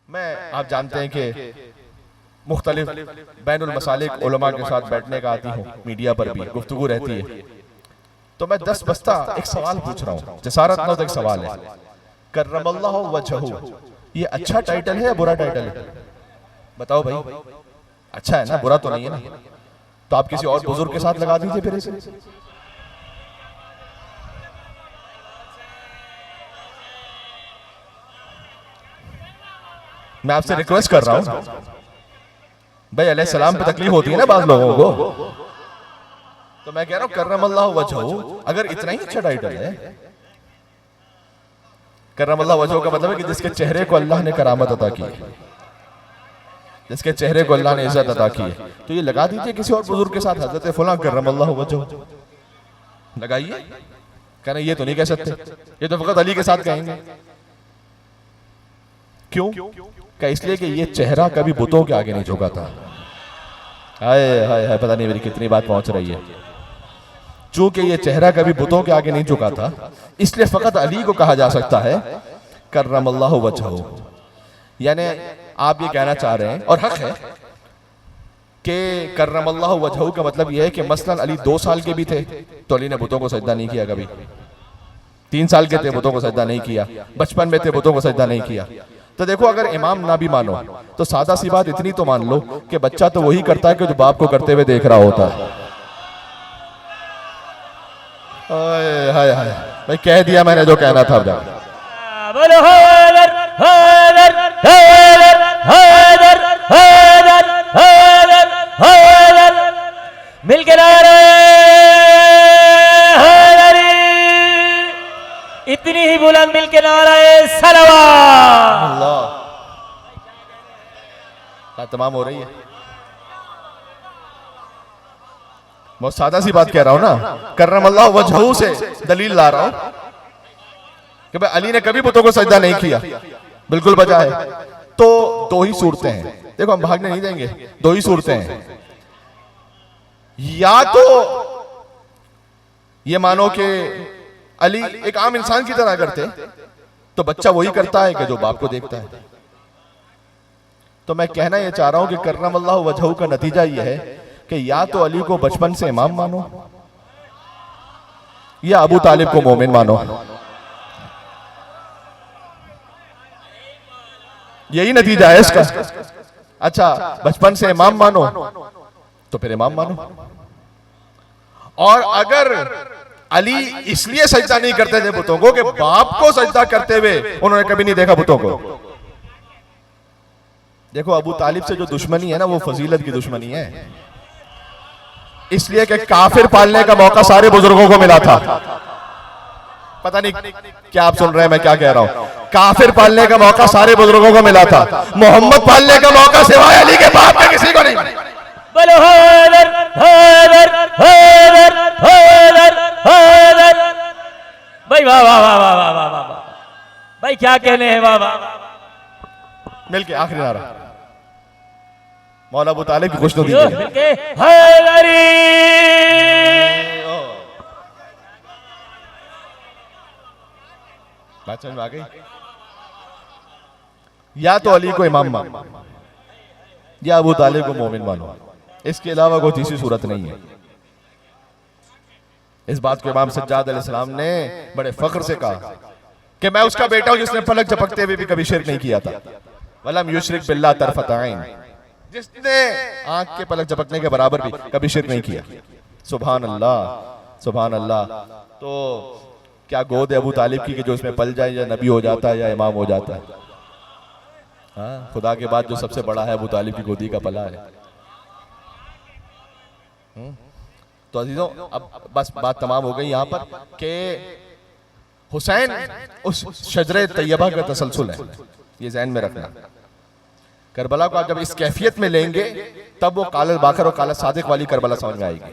मैं आप जानते हैं कि मुख्तलिफ बैनुल मसालिक उलमा के साथ बैठने का आती हूँ, मीडिया पर भी गुफ्तगू रहती है, तो मैं 10 बस्ता एक सवाल पूछ रहा हूँ। जसारत नौ एक सवाल है, कर्रमल्लाहु वजहू, ये अच्छा टाइटल है या बुरा टाइटल है? बताओ भाई, अच्छा है ना, बुरा तो नहीं है ना? तो आप किसी और बुजुर्ग के साथ लगा दीजिए फिर इसे। मैं आपसे रिक्वेस्ट कर रहा हूं भाई, अलैहिस्सलाम पे तकलीफ होती है ना बाज लोगों को, तो मैं कह रहा हूं कर्रमल्लाहु वजहू अगर इतना ही अच्छा टाइटल है, कर्रमल्लाहु वजहू का मतलब है कि जिसके चेहरे को अल्लाह ने करामत अता की, जिसके चेहरे को अल्लाह ने इज्जत अता की है, तो ये लगा दीजिए किसी और बुजुर्ग के साथ, हजरत फलां कर्रमल्लाहु वजहू लगाइए। कहना ये तो नहीं कह सकते, ये तो फकत अली के साथ कहेंगे। क्यों? क्या इसलिए कि ये चेहरा कभी बुतों के आगे नहीं झुका था। हाय हाय हाय, पता नहीं मेरी कितनी बात पहुंच रही है। चूंकि ये चेहरा कभी बुतों के आगे नहीं झुका था, इसलिए फकत अली को कहा जा सकता है कर्रमल्लाहु वजहू। यानी आप ये कहना चाह रहे हैं, और हक है, कि कर्रमल्लाहु वजहू का मतलब यह है कि मसलन अली 2 साल के भी थे तो अली ने बुतों को सजदा नहीं किया, कभी 3 साल के थे बुतों को सजदा नहीं किया, बचपन में थे बुतों को सजदा नहीं किया। तो देखो, अगर इमाम ना भी मानो तो सादा सी बात इतनी तो मान लो कि बच्चा तो वही करता है कि जो बाप को करते हुए देख रहा होता है। हाय हाय हाय, भाई कह दिया मैंने जो कहना था। मिलकर इतनी ही बुलंद मिलके नाराए सलावत। अल्लाह तमाम हो रही है। बहुत सादा सी बात कह रहा हूं ना, कर्रमल्लाहु वजहू से दलील ला रहा हूं कि भाई अली ने कभी बुतों को सजदा नहीं किया, बिल्कुल बजा है। तो 2 ही सूरतें हैं, देखो हम भागने नहीं देंगे, 2 ही सूरतें हैं। या तो ये मानो कि अली एक आम इंसान की तरह करते, तो बच्चा वही करता है कि जो बाप को देखता है। तो मैं कहना यह चाह रहा हूं कि कर्रमल्लाहु वजहू का नतीजा यह है कि या तो अली को बचपन से इमाम मानो या अबू तालिब को मोमिन मानो। यही नतीजा है इसका। अच्छा, बचपन से इमाम मानो तो फिर इमाम मानो। और अगर अली इसलिए सजदा नहीं करते थे बुतों को कि बाप को सजदा करते हुए उन्होंने कभी नहीं देखा बुतों को। देखो, अबू तालिब से जो दुश्मनी है ना, वो फजीलत की दुश्मनी है, इसलिए कि काफिर पालने का मौका सारे बुजुर्गों को मिला था। पता नहीं क्या आप सुन रहे हैं मैं क्या कह रहा हूं। काफिर पालने का मौका सारे बुजुर्गों को मिला था, मोहम्मद पालने का मौका सिवाय अली के बाप के किसी को नहीं। बोलो हैदर हैदर हैदर हैदर हैदर। भाई वाह वाह वाह वाह वाह वाह वाह, भाई क्या कहने हैं, वाह वाह। मिलके आखिरी नारा मौला अबू तालिब की खुशनुदी मिलके हैदरी। बात समझ में आ गई? या तो अली को इमाम मानो या अबू तालिब को मोमिन मानो, इसके अलावा कोई तीसरी सूरत नहीं है। इस बात को इमाम सज्जाद अलैहिस्सलाम ने बड़े फख्र से कहा कि मैं उसका बेटा हूं जिसने पलक झपकते हुए भी कभी शिरक नहीं किया था। वलम युशरिक बिल्लाह तरफत ऐन, जिसने आंख के पलक झपकने के बराबर भी कभी शिरक नहीं किया। सुभान अल्लाह सुभान अल्लाह। तो क्या गोद है अबू तालिब की कि जो इसमें पल जाए, या नबी हो जाता है या इमाम हो जाता है? हाँ, खुदा के बाद जो सबसे बड़ा है अबू तालिब की गोदी का पला है। तो अजीजों, अब बस बात तमाम हो गई यहाँ पर कि हुसैन उस शजरे तैयबा का तसलसल है, ये ज़हन में रखना। करबला को आप जब इस कैफियत में लेंगे तब वो काला बाकर और काला सादिक वाली करबला समझ में आएगी।